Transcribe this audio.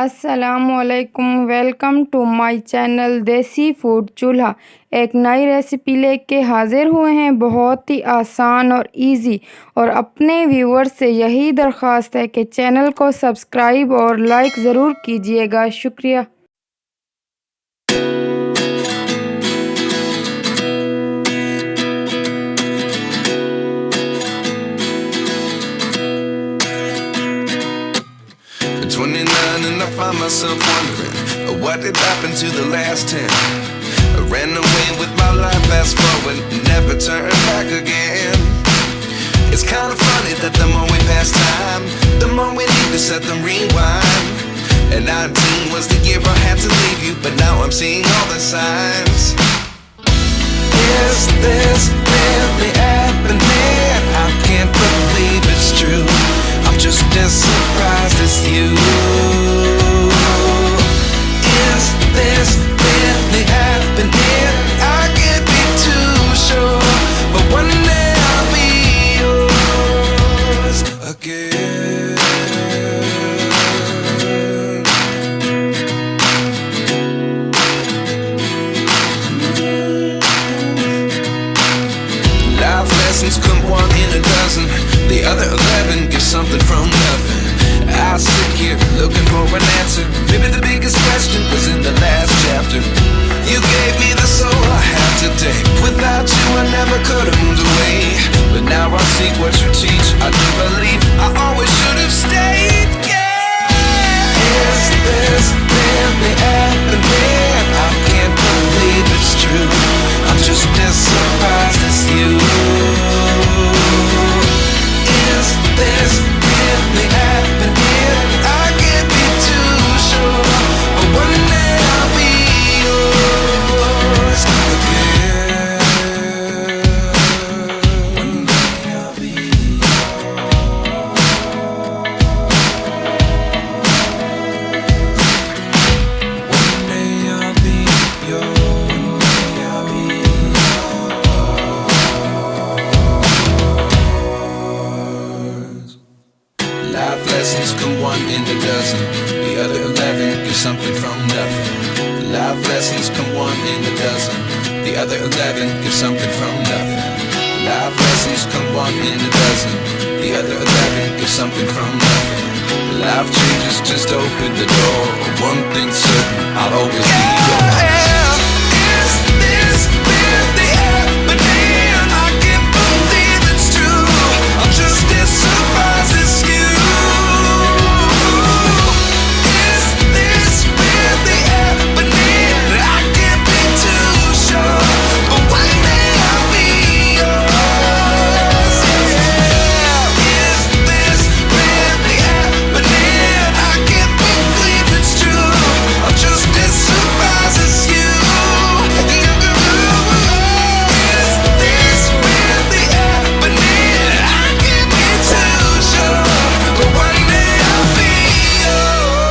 अस्सलामुअलैकुम, welcome to my channel देसी food चूल्हा। एक नई रेसिपी लेके हाजिर हुए हैं, बहुत ही आसान और इजी। और अपने व्यूअर्स से यही दरख्वास्त है कि चैनल को सब्सक्राइब और लाइक ज़रूर कीजिएगा। शुक्रिया। At 29 and I find myself wondering what did happen to the last 10. I ran away with my life, fast forward, never turn back again. It's kind of funny that the more we pass time, the more we need to set them rewind. And 19 was the year I had to leave you, but now I'm seeing all the signs. Is this really happening? I can't believe it's true. I'm just as surprised as you. Is this really happening? I can't be too sure, but one day I'll be yours again. Life lessons come one in a dozen. The other 11 get something from nothing. I sit here looking for an answer. Maybe the biggest question was in the last chapter. You gave me the soul I have today. Without you I never could have moved away. But now I see what you teach. I do believe I always should have stayed. Yeah. Is this really happening? I can't believe it's true. I'm just as surprised as you. Is this really happening? I can't be too sure, but one day I'll be yours again. One day I'll be yours. One day I'll be yours. One day I'll be yours. Life lessons come one in a dozen. The other 11 get something from nothing. Life lessons come one in a dozen. The other 11 get something from nothing. Life lessons come one in a dozen. The other 11 get something from nothing. Life changes just open the door. One thing's certain, I'll always be